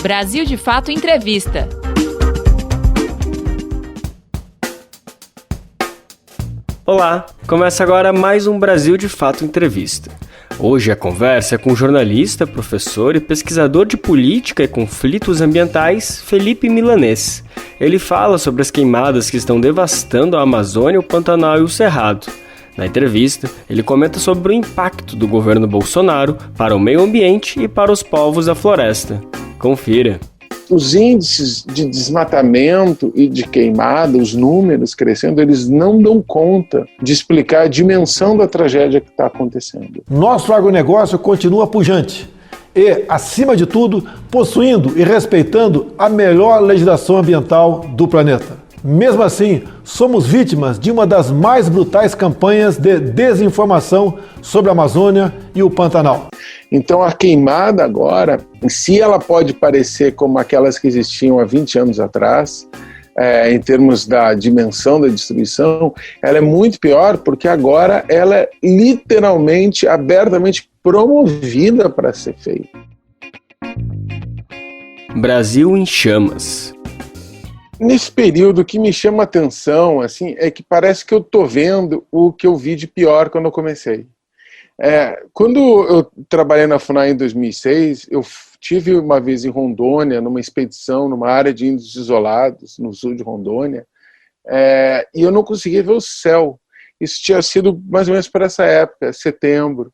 Brasil de Fato Entrevista. Olá, começa agora mais um Brasil de Fato Entrevista. Hoje a conversa é com o jornalista, professor e pesquisador de política e conflitos ambientais, Felipe Milanês. Ele fala sobre as queimadas que estão devastando a Amazônia, o Pantanal e o Cerrado. Na entrevista, ele comenta sobre o impacto do governo Bolsonaro para o meio ambiente e para os povos da floresta. Confira. Os índices de desmatamento e de queimada, os números crescendo, eles não dão conta de explicar a dimensão da tragédia que está acontecendo. Nosso agronegócio continua pujante e, acima de tudo, possuindo e respeitando a melhor legislação ambiental do planeta. Mesmo assim, somos vítimas de uma das mais brutais campanhas de desinformação sobre a Amazônia e o Pantanal. Então a queimada agora, se ela pode parecer como aquelas que existiam há 20 anos atrás, em termos da dimensão da destruição, ela é muito pior porque agora ela é literalmente, abertamente promovida para ser feita. Brasil em chamas. Nesse período, o que me chama a atenção assim, é que parece que eu estou vendo o que eu vi de pior quando eu comecei. Quando eu trabalhei na FUNAI em 2006, eu tive uma vez em Rondônia, numa expedição, numa área de índios isolados, no sul de Rondônia, e eu não conseguia ver o céu. Isso tinha sido mais ou menos para essa época, setembro,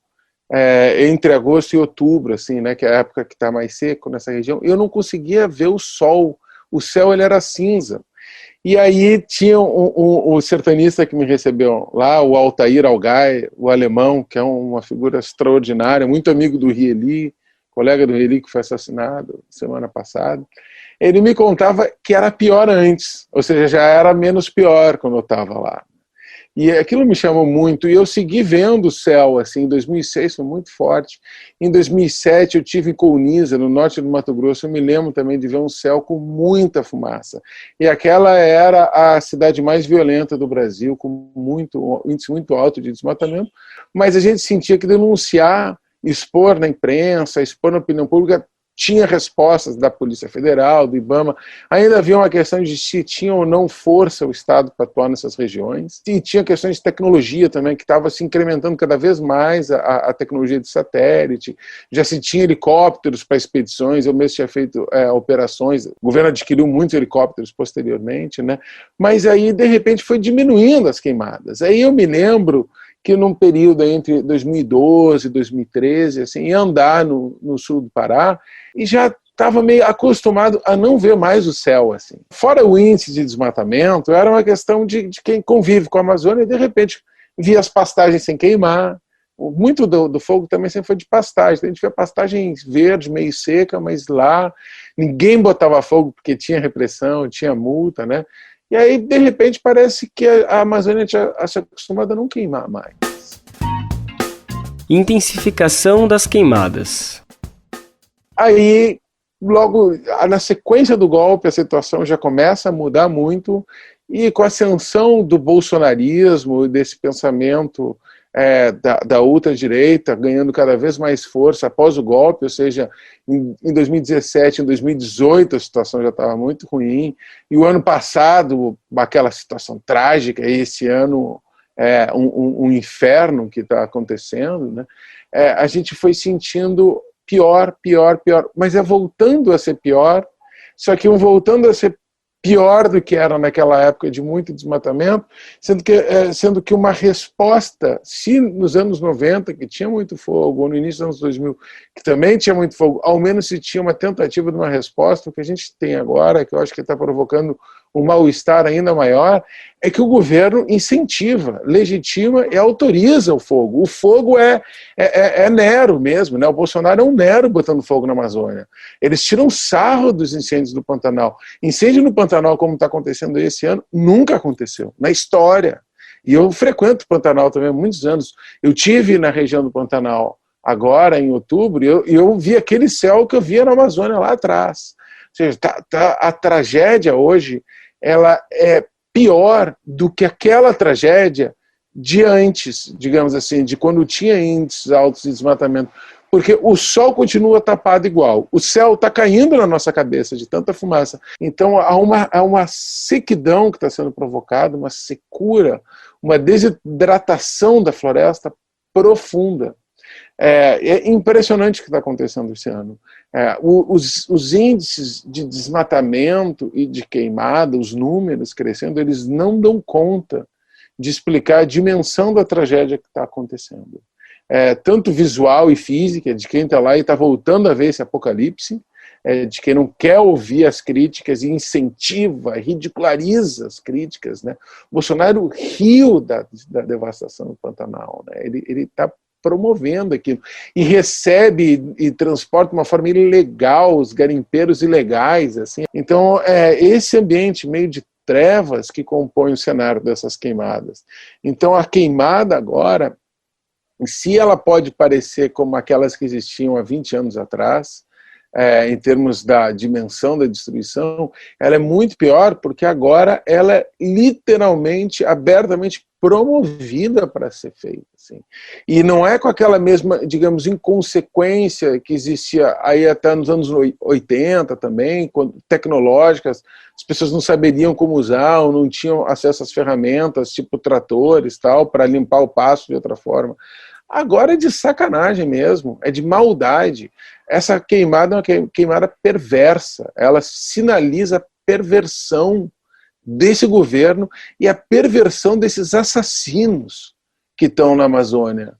entre agosto e outubro, assim, né, que é a época que está mais seco nessa região. Eu não conseguia ver o sol. O céu ele era cinza. E aí tinha o sertanista que me recebeu lá, o Altair Algai, o alemão, que é uma figura extraordinária, muito amigo do Rieli, colega do Rieli que foi assassinado semana passada. Ele me contava que era pior antes, ou seja, já era menos pior quando eu estava lá. E aquilo me chamou muito, e eu segui vendo o céu, assim, em 2006 foi muito forte. Em 2007 eu tive em Colniza, no norte do Mato Grosso, eu me lembro também de ver um céu com muita fumaça. E aquela era a cidade mais violenta do Brasil, com índice muito alto de desmatamento, mas a gente sentia que denunciar, expor na imprensa, expor na opinião pública, tinha respostas da Polícia Federal, do IBAMA, ainda havia uma questão de se tinha ou não força o Estado para atuar nessas regiões, e tinha questões de tecnologia também, que estava se incrementando cada vez mais a tecnologia de satélite, já se tinha helicópteros para expedições, eu mesmo tinha feito operações, o governo adquiriu muitos helicópteros posteriormente, né? Mas aí de repente foi diminuindo as queimadas. Aí eu me lembro que num período entre 2012 e 2013, assim, ia andar no sul do Pará e já estava meio acostumado a não ver mais o céu. Assim. Fora o índice de desmatamento, era uma questão de quem convive com a Amazônia e, de repente, via as pastagens sem queimar. Muito do fogo também sempre foi de pastagem. A gente via pastagem verde, meio seca, mas lá ninguém botava fogo porque tinha repressão, tinha multa, né? E aí, de repente, parece que a Amazônia tinha se acostumado a não queimar mais. Intensificação das queimadas. Aí, logo, na sequência do golpe, a situação já começa a mudar muito, e com a ascensão do bolsonarismo, desse pensamento da ultradireita, ganhando cada vez mais força após o golpe, ou seja, em 2017, em 2018 a situação já estava muito ruim, e o ano passado, aquela situação trágica, e esse ano um inferno que está acontecendo, né? A gente foi sentindo pior, mas voltando a ser pior, só que voltando a ser pior do que era naquela época de muito desmatamento, sendo que uma resposta, se nos anos 90, que tinha muito fogo, ou no início dos anos 2000, que também tinha muito fogo, ao menos se tinha uma tentativa de uma resposta, o que a gente tem agora, que eu acho que está provocando um mal-estar ainda maior, é que o governo incentiva, legitima e autoriza o fogo. O fogo é Nero mesmo, né? O Bolsonaro é um Nero botando fogo na Amazônia. Eles tiram sarro dos incêndios do Pantanal. Incêndio no Pantanal, como está acontecendo esse ano, nunca aconteceu, na história. E eu frequento o Pantanal também há muitos anos. Eu tive na região do Pantanal agora, em outubro, e eu vi aquele céu que eu via na Amazônia lá atrás. Ou seja, a tragédia hoje, ela é pior do que aquela tragédia de antes, digamos assim, de quando tinha índices altos de desmatamento. porque o sol continua tapado igual, o céu está caindo na nossa cabeça de tanta fumaça. Então há uma sequidão que está sendo provocada, uma secura, uma desidratação da floresta profunda. É impressionante o que está acontecendo esse ano. Os índices de desmatamento e de queimada, os números crescendo, eles não dão conta de explicar a dimensão da tragédia que está acontecendo. Tanto visual e física, de quem está lá e está voltando a ver esse apocalipse, de quem não quer ouvir as críticas e incentiva, ridiculariza as críticas, né? O Bolsonaro riu da devastação do Pantanal, né? Ele está promovendo aquilo e recebe e transporta de uma forma ilegal os garimpeiros ilegais, assim. Então esse ambiente meio de trevas que compõe o cenário dessas queimadas. Então a queimada agora, se ela pode parecer como aquelas que existiam há 20 anos atrás, em termos da dimensão da destruição, ela é muito pior porque agora ela é literalmente, abertamente promovida para ser feita. Assim. E não é com aquela mesma, digamos, inconsequência que existia aí até nos anos 80 também, tecnológicas, as pessoas não saberiam como usar, ou não tinham acesso às ferramentas, tipo tratores, tal, para limpar o pasto de outra forma. Agora é de sacanagem mesmo, é de maldade. Essa queimada é uma queimada perversa, ela sinaliza a perversão desse governo e a perversão desses assassinos que estão na Amazônia,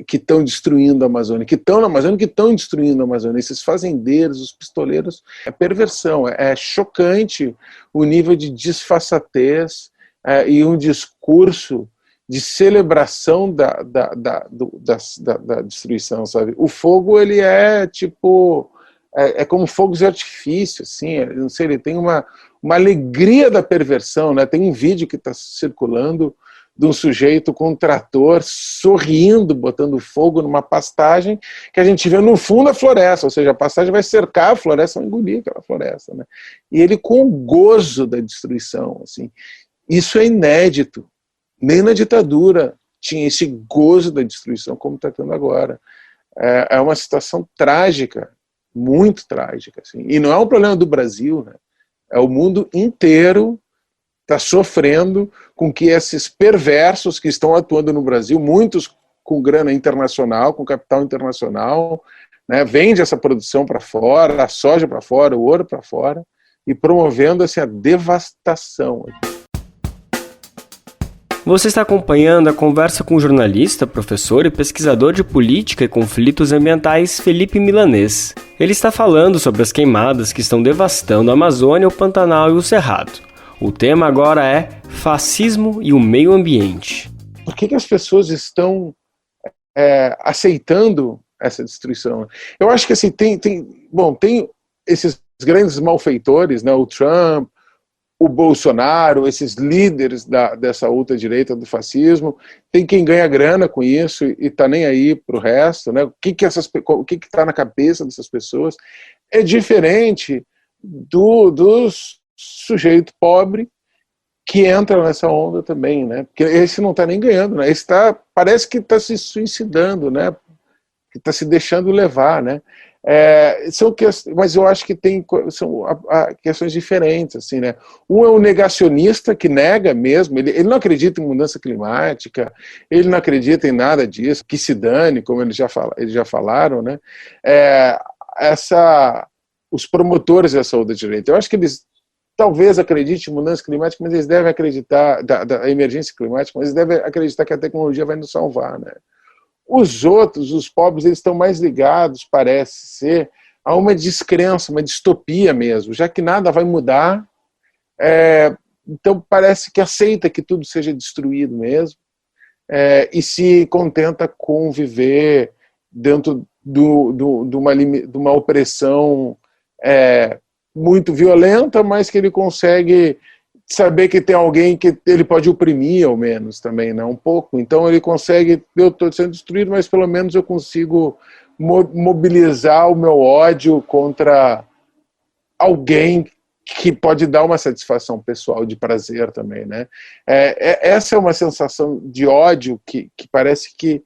que estão destruindo a Amazônia, que estão na Amazônia, que estão destruindo a Amazônia. Esses fazendeiros, os pistoleiros, é perversão, é chocante o nível de desfaçatez e um discurso de celebração da destruição, sabe? O fogo, ele é tipo... É como fogos de artifício, assim, não sei, ele tem uma alegria da perversão, né? Tem um vídeo que está circulando de um sujeito com um trator sorrindo, botando fogo numa pastagem que a gente vê no fundo da floresta, ou seja, a pastagem vai cercar a floresta, vai engolir aquela floresta, né? E ele com o gozo da destruição, assim. Isso é inédito. Nem na ditadura tinha esse gozo da destruição como está tendo agora. É uma situação trágica, muito trágica. Assim. E não é um problema do Brasil, né? É o mundo inteiro está sofrendo com que esses perversos que estão atuando no Brasil, muitos com grana internacional, com capital internacional, né, vende essa produção para fora, a soja para fora, o ouro para fora, e promovendo assim, a devastação. Você está acompanhando a conversa com o jornalista, professor e pesquisador de política e conflitos ambientais Felipe Milanês. Ele está falando sobre as queimadas que estão devastando a Amazônia, o Pantanal e o Cerrado. O tema agora é fascismo e o meio ambiente. Por que as pessoas estão aceitando essa destruição? Eu acho que assim, tem esses grandes malfeitores, né, o Trump, o Bolsonaro, esses líderes dessa ultradireita do fascismo, tem quem ganha grana com isso e está nem aí para o resto, né? O que está na cabeça dessas pessoas é diferente do sujeito pobre que entra nessa onda também, né? Porque esse não está nem ganhando, né? Esse parece que está se suicidando, né? Que está se deixando levar, né? Mas eu acho que são questões diferentes, assim, né? Um é um negacionista que nega mesmo, ele não acredita em mudança climática, ele não acredita em nada disso, que se dane, como eles já falaram, né? Os promotores da saúde direita, eu acho que eles talvez acreditem em mudança climática, mas eles devem acreditar da emergência climática, mas eles devem acreditar que a tecnologia vai nos salvar, né? Os outros, os pobres, eles estão mais ligados, parece ser, a uma descrença, uma distopia mesmo, já que nada vai mudar, então parece que aceita que tudo seja destruído mesmo, e se contenta com viver dentro de uma opressão muito violenta, mas que ele consegue saber que tem alguém que ele pode oprimir, ao menos, também, né? Um pouco. Então ele consegue, eu estou sendo destruído, mas pelo menos eu consigo mobilizar o meu ódio contra alguém que pode dar uma satisfação pessoal, de prazer também, né? Essa é uma sensação de ódio que parece que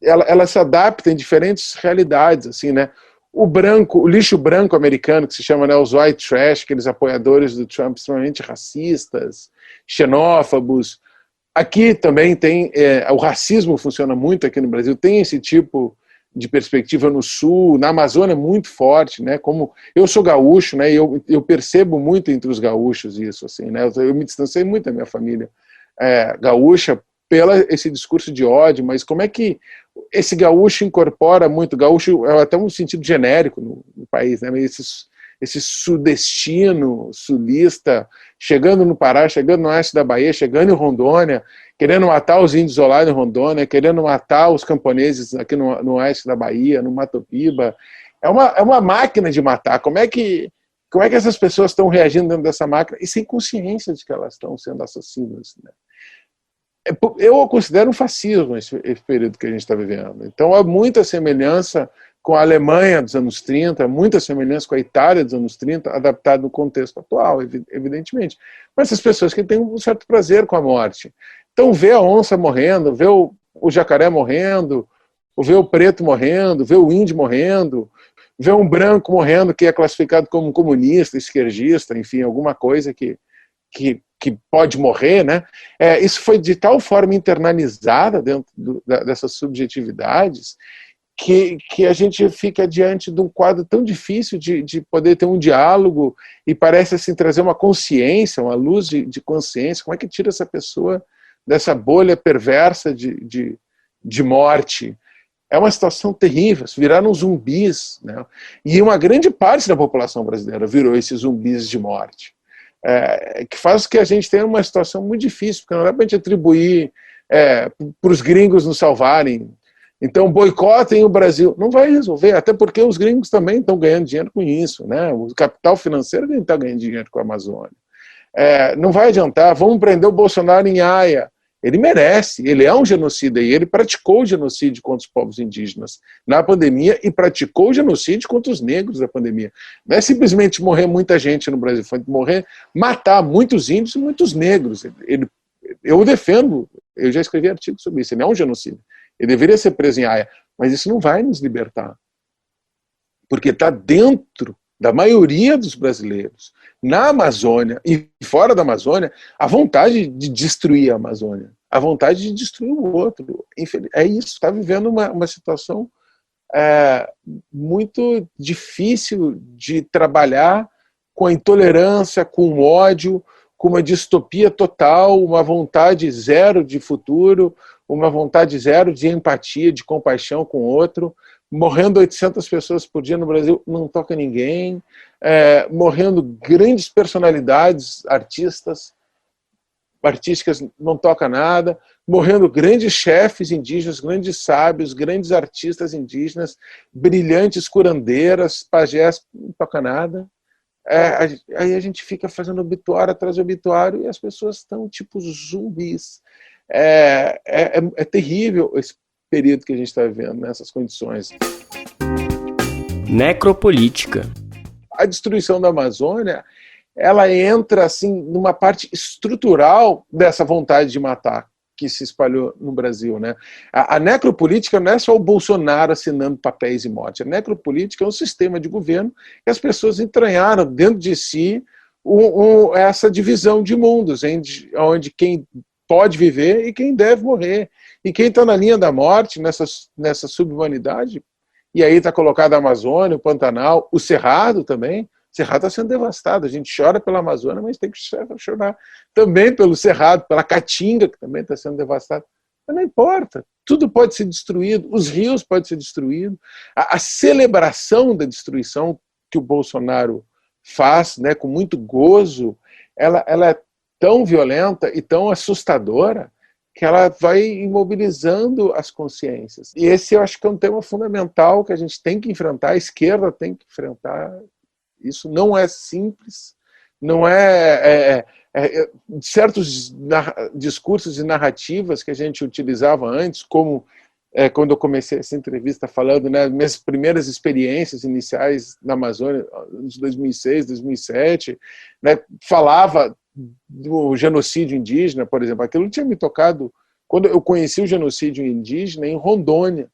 ela se adapta em diferentes realidades, assim, né? O lixo branco americano, que se chama, né, os white trash, aqueles apoiadores do Trump extremamente racistas, xenófobos. Aqui também tem, o racismo funciona muito aqui no Brasil, tem esse tipo de perspectiva no Sul, na Amazônia é muito forte, né? Como eu sou gaúcho, né? Eu percebo muito entre os gaúchos isso, assim, né? Eu me distanciei muito da minha família gaúcha esse discurso de ódio, mas como é que esse gaúcho incorpora muito, gaúcho é até um sentido genérico no país, né? Esse sudestino, sulista, chegando no Pará, chegando no oeste da Bahia, chegando em Rondônia, querendo matar os índios lá em Rondônia, querendo matar os camponeses aqui no oeste da Bahia, no Mato Piba. É uma máquina de matar. Como é que essas pessoas estão reagindo dentro dessa máquina e sem consciência de que elas estão sendo assassinas, né? Eu considero um fascismo esse período que a gente está vivendo. Então há muita semelhança com a Alemanha dos anos 30, muita semelhança com a Itália dos anos 30, adaptado no contexto atual, evidentemente. Mas essas pessoas que têm um certo prazer com a morte. Então ver a onça morrendo, ver o jacaré morrendo, ver o preto morrendo, ver o índio morrendo, ver um branco morrendo que é classificado como comunista, esquerdista, enfim, alguma coisa que pode morrer, né? Isso foi de tal forma internalizada dentro dessas subjetividades que a gente fica diante de um quadro tão difícil de poder ter um diálogo e parece assim trazer uma consciência, uma luz de consciência. Como é que tira essa pessoa dessa bolha perversa de morte? É uma situação terrível, viraram zumbis, né? E uma grande parte da população brasileira virou esses zumbis de morte. Que faz que a gente tenha uma situação muito difícil, porque não dá para a gente atribuir para os gringos nos salvarem. Então, boicotem o Brasil. Não vai resolver, até porque os gringos também estão ganhando dinheiro com isso, né? O capital financeiro está ganhando dinheiro com a Amazônia. Não vai adiantar, vamos prender o Bolsonaro em Haia. Ele merece, ele é um genocida e ele praticou o genocídio contra os povos indígenas na pandemia e praticou o genocídio contra os negros na pandemia. Não é simplesmente morrer muita gente no Brasil, foi matar muitos índios e muitos negros. Eu defendo, eu já escrevi artigo sobre isso, ele é um genocida. Ele deveria ser preso em Haia, mas isso não vai nos libertar. Porque está dentro da maioria dos brasileiros, na Amazônia e fora da Amazônia, a vontade de destruir a Amazônia, a vontade de destruir o outro. É isso, está vivendo uma situação muito difícil de trabalhar com a intolerância, com o ódio, com uma distopia total, uma vontade zero de futuro, uma vontade zero de empatia, de compaixão com o outro, morrendo 800 pessoas por dia no Brasil, não toca ninguém, morrendo grandes personalidades artísticas, não toca nada, morrendo grandes chefes indígenas, grandes sábios, grandes artistas indígenas, brilhantes curandeiras, pajés, não toca nada. Aí a gente fica fazendo obituário atrás de obituário e as pessoas estão tipo zumbis. É terrível esse período que a gente está vivendo nessas condições. Necropolítica. A destruição da Amazônia, ela entra assim numa parte estrutural dessa vontade de matar que se espalhou no Brasil, né? A necropolítica não é só o Bolsonaro assinando papéis de morte. A necropolítica é um sistema de governo que as pessoas entranharam dentro de si essa divisão de mundos, onde quem pode viver e quem deve morrer. E quem está na linha da morte, nessa subhumanidade, e aí está colocado a Amazônia, o Pantanal, o Cerrado também. O Cerrado está sendo devastado. A gente chora pela Amazônia, mas tem que chorar também pelo Cerrado, pela Caatinga, que também está sendo devastada. Mas não importa. Tudo pode ser destruído. Os rios podem ser destruídos. A celebração da destruição que o Bolsonaro faz, né, com muito gozo, ela é tão violenta e tão assustadora que ela vai imobilizando as consciências. E esse eu acho que é um tema fundamental que a gente tem que enfrentar, a esquerda tem que enfrentar. Isso não é simples, não certos discursos e narrativas que a gente utilizava antes, como quando eu comecei essa entrevista falando, né, minhas primeiras experiências iniciais na Amazônia, em 2006, 2007, né, falava do genocídio indígena, por exemplo. Aquilo tinha me tocado quando eu conheci o genocídio indígena em Rondônia,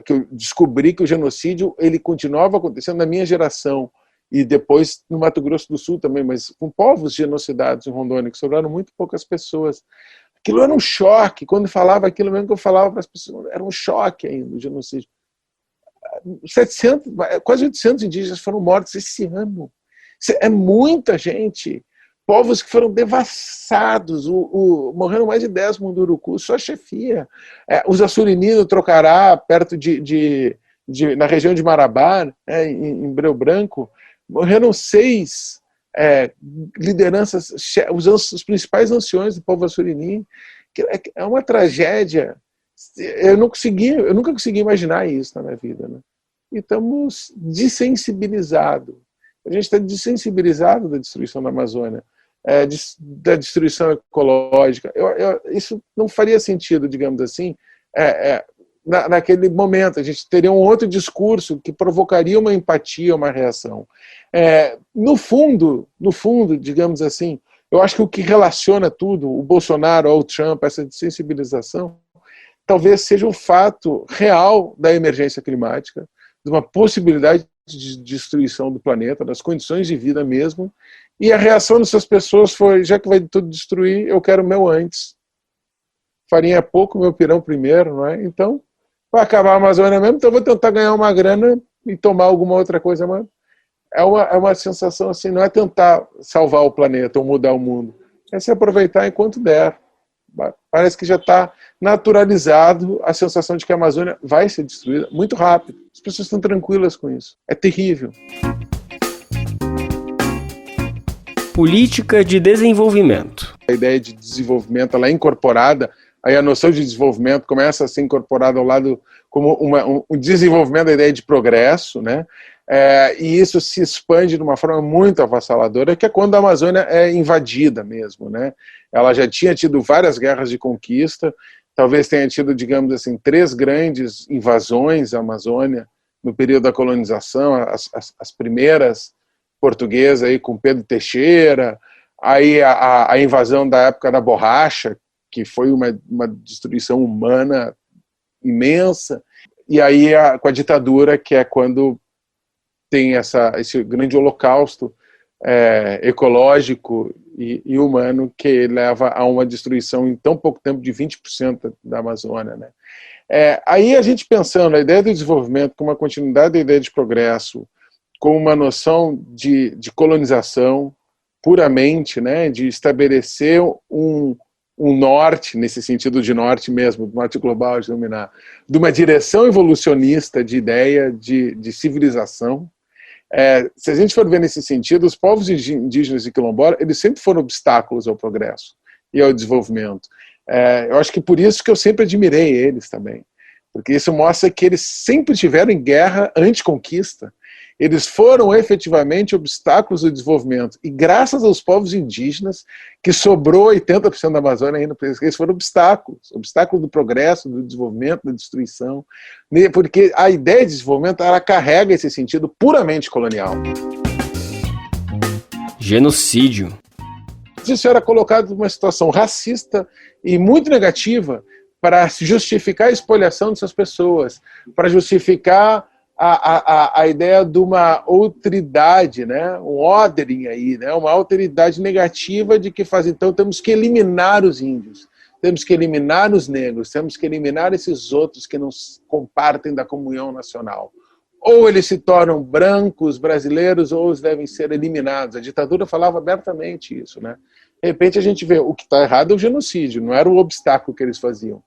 que eu descobri que o genocídio ele continuava acontecendo na minha geração, e depois no Mato Grosso do Sul também, mas com povos genocidados em Rondônia, que sobraram muito poucas pessoas. Aquilo era um choque. Quando falava aquilo mesmo que eu falava para as pessoas, era um choque ainda, o genocídio. 700, quase 800 indígenas foram mortos esse ano. É muita gente. Povos que foram devassados. Morreram mais de 10 mundurucus, só a chefia. Os Assurini no Trocará, perto na região de Marabá, em Breu Branco, morreram 6 lideranças, os principais anciões do povo Assurini. É uma tragédia. Eu nunca consegui imaginar isso na minha vida, né? E estamos desensibilizados. A gente está desensibilizado da destruição da Amazônia, da destruição ecológica. Isso não faria sentido, digamos assim, naquele momento. A gente teria um outro discurso que provocaria uma empatia, uma reação. No fundo, digamos assim, eu acho que o que relaciona tudo, o Bolsonaro ao Trump, essa desensibilização, talvez seja um fato real da emergência climática, de uma possibilidade de destruição do planeta, das condições de vida mesmo, e a reação dessas pessoas foi, já que vai tudo destruir, eu quero o meu antes. Farinha é pouco, meu pirão primeiro, não é? Então, vai acabar a Amazônia mesmo, então eu vou tentar ganhar uma grana e tomar alguma outra coisa, mas é uma sensação assim, não é tentar salvar o planeta ou mudar o mundo, é se aproveitar enquanto der. Parece que já está naturalizado a sensação de que a Amazônia vai ser destruída muito rápido. As pessoas estão tranquilas com isso. É terrível. Política de desenvolvimento. A ideia de desenvolvimento ela é incorporada, aí a noção de desenvolvimento começa a ser incorporada ao lado como um desenvolvimento da ideia de progresso, né? E isso se expande de uma forma muito avassaladora, que é quando a Amazônia é invadida mesmo, né? Ela já tinha tido várias guerras de conquista, talvez tenha tido, digamos assim, 3 grandes invasões à Amazônia no período da colonização, as primeiras portuguesas aí com Pedro Teixeira, aí a invasão da época da borracha, que foi uma destruição humana imensa, e aí com a ditadura, que é quando tem esse grande holocausto ecológico e humano que leva a uma destruição em tão pouco tempo de 20% da Amazônia, né? Aí a gente pensando a ideia do desenvolvimento como uma continuidade da ideia de progresso, como uma noção de colonização puramente, né, de estabelecer um norte, nesse sentido de norte mesmo, do norte global, de dominar, de uma direção evolucionista de ideia de civilização. Se a gente for ver nesse sentido, os povos indígenas e quilombolas, eles sempre foram obstáculos ao progresso e ao desenvolvimento. Eu acho que por isso que eu sempre admirei eles também, porque isso mostra que eles sempre tiveram em guerra anti-conquista. Eles foram efetivamente obstáculos do desenvolvimento. E graças aos povos indígenas, que sobrou 80% da Amazônia ainda, eles foram obstáculos do progresso, do desenvolvimento, da destruição. Porque a ideia de desenvolvimento, ela carrega esse sentido puramente colonial. Genocídio. Isso era colocado numa situação racista e muito negativa para justificar a espoliação dessas pessoas, para justificar a ideia de uma outridade, né? Um othering aí, né? Uma alteridade negativa de que faz, então temos que eliminar os índios, temos que eliminar os negros, temos que eliminar esses outros que não compartem da comunhão nacional. Ou eles se tornam brancos brasileiros ou eles devem ser eliminados. A ditadura falava abertamente isso, né? De repente a gente vê o que está errado é o genocídio, não era o obstáculo que eles faziam.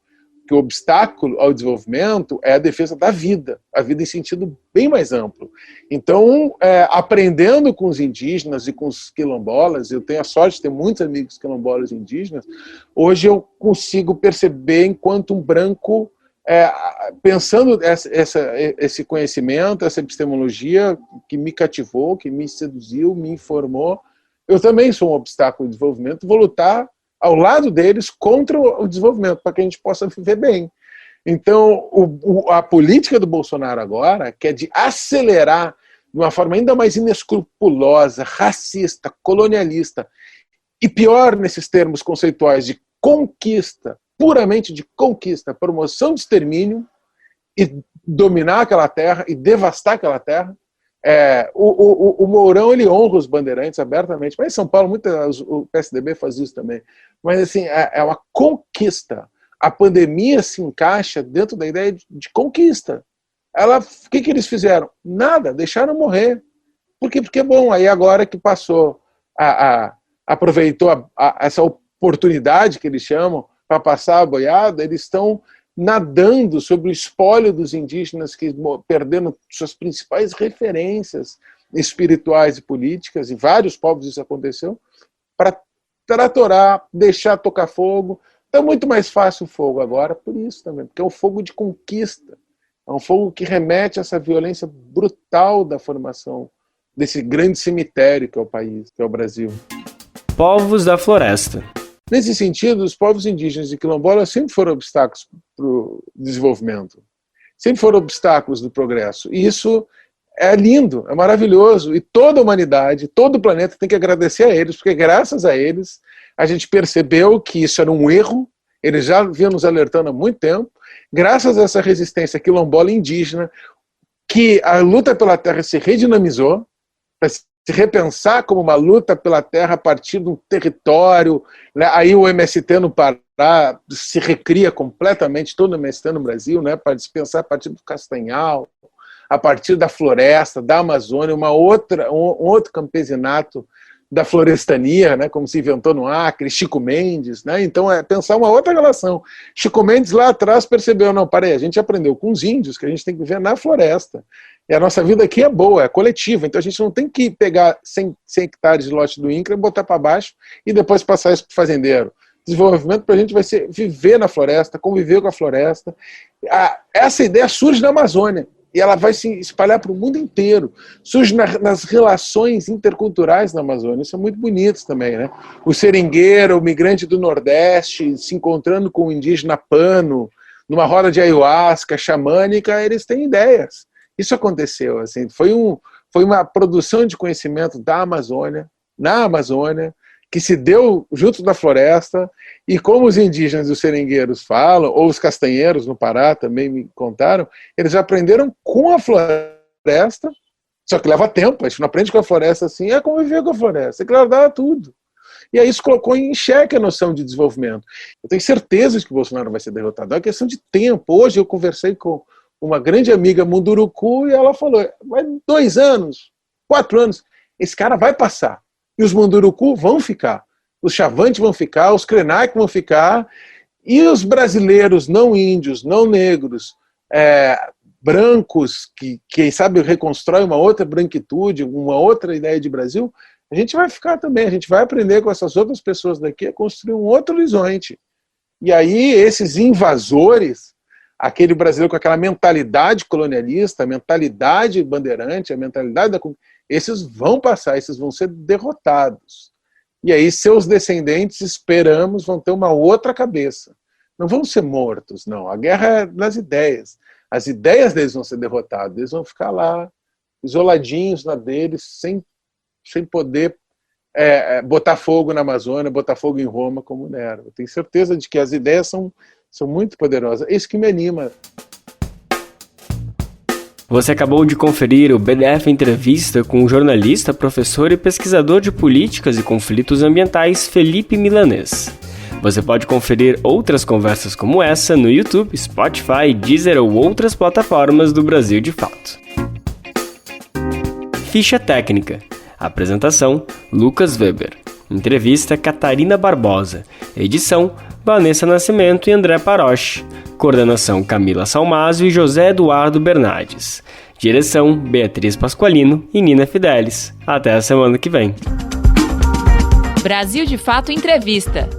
Que o obstáculo ao desenvolvimento é a defesa da vida, a vida em sentido bem mais amplo. Então, aprendendo com os indígenas e com os quilombolas, eu tenho a sorte de ter muitos amigos quilombolas e indígenas, hoje eu consigo perceber, enquanto um branco, pensando esse conhecimento, essa epistemologia que me cativou, que me seduziu, me informou, eu também sou um obstáculo ao desenvolvimento, vou lutar ao lado deles contra o desenvolvimento, para que a gente possa viver bem. Então, a política do Bolsonaro agora, que é de acelerar de uma forma ainda mais inescrupulosa, racista, colonialista, e pior nesses termos conceituais de conquista, puramente de conquista, promoção de extermínio, e dominar aquela terra e devastar aquela terra. O Mourão, ele honra os bandeirantes abertamente, mas em São Paulo o PSDB faz isso também. Mas assim, é uma conquista. A pandemia se encaixa dentro da ideia de conquista. O que eles fizeram? Nada, deixaram morrer. Por quê? Porque, bom, aí agora que passou, aproveitou essa oportunidade que eles chamam para passar a boiada, eles estão nadando sobre o espólio dos indígenas que perderam suas principais referências espirituais e políticas, em vários povos isso aconteceu, para tratorar, deixar tocar fogo. É muito mais fácil o fogo agora, por isso também, porque é um fogo de conquista, é um fogo que remete a essa violência brutal da formação desse grande cemitério que é o país, que é o Brasil. Povos da floresta. Nesse sentido, os povos indígenas e quilombolas sempre foram obstáculos para o desenvolvimento, sempre foram obstáculos do progresso. E isso é lindo, é maravilhoso. E toda a humanidade, todo o planeta tem que agradecer a eles, porque graças a eles a gente percebeu que isso era um erro, eles já vinham nos alertando há muito tempo. Graças a essa resistência quilombola indígena, que a luta pela terra se redinamizou, para se repensar como uma luta pela terra a partir de um território, né? Aí o MST no Pará se recria completamente, todo o MST no Brasil, né? Para se pensar a partir do Castanhal, a partir da floresta, da Amazônia, um outro campesinato da florestania, né? Como se inventou no Acre, Chico Mendes, né? Então é pensar uma outra relação. Chico Mendes lá atrás percebeu, não, peraí, a gente aprendeu com os índios que a gente tem que viver na floresta. E a nossa vida aqui é boa, é coletiva, então a gente não tem que pegar 100 hectares de lote do INCRA, botar para baixo e depois passar isso para o fazendeiro. Desenvolvimento para a gente vai ser viver na floresta, conviver com a floresta. Essa ideia surge na Amazônia e ela vai se espalhar para o mundo inteiro. Surge nas relações interculturais na Amazônia, isso é muito bonito também, né? O seringueiro, o migrante do Nordeste, se encontrando com o indígena pano, numa roda de ayahuasca xamânica, eles têm ideias. Isso aconteceu, assim, foi uma produção de conhecimento da Amazônia, na Amazônia, que se deu junto da floresta, e como os indígenas e os seringueiros falam, ou os castanheiros no Pará também me contaram, eles aprenderam com a floresta, só que leva tempo, a gente não aprende com a floresta assim, é conviver com a floresta, é que ela dá tudo. E aí isso colocou em xeque a noção de desenvolvimento. Eu tenho certeza de que o Bolsonaro vai ser derrotado, é uma questão de tempo. Hoje eu conversei com uma grande amiga Munduruku, e ela falou, vai 2 anos, 4 anos, esse cara vai passar. E os Munduruku vão ficar, os Chavantes vão ficar, os Krenak vão ficar, e os brasileiros não índios, não negros, brancos, que quem sabe reconstrói uma outra branquitude, uma outra ideia de Brasil, a gente vai ficar também, a gente vai aprender com essas outras pessoas daqui a construir um outro horizonte. E aí esses invasores, aquele brasileiro com aquela mentalidade colonialista, a mentalidade bandeirante, a mentalidade esses vão passar, esses vão ser derrotados. E aí seus descendentes, esperamos, vão ter uma outra cabeça. Não vão ser mortos, não. A guerra é nas ideias. As ideias deles vão ser derrotadas, eles vão ficar lá, isoladinhos na deles, sem poder botar fogo na Amazônia, botar fogo em Roma como Nero. Eu tenho certeza de que as ideias são muito poderosas. É isso que me anima. Você acabou de conferir o BDF Entrevista com o jornalista, professor e pesquisador de políticas e conflitos ambientais Felipe Milanês. Você pode conferir outras conversas como essa no YouTube, Spotify, Deezer ou outras plataformas do Brasil de Fato. Ficha técnica. Apresentação, Lucas Weber. Entrevista, Catarina Barbosa. Edição, Vanessa Nascimento e André Paroche. Coordenação, Camila Salmásio e José Eduardo Bernardes. Direção, Beatriz Pasqualino e Nina Fidelis. Até a semana que vem. Brasil de Fato Entrevista.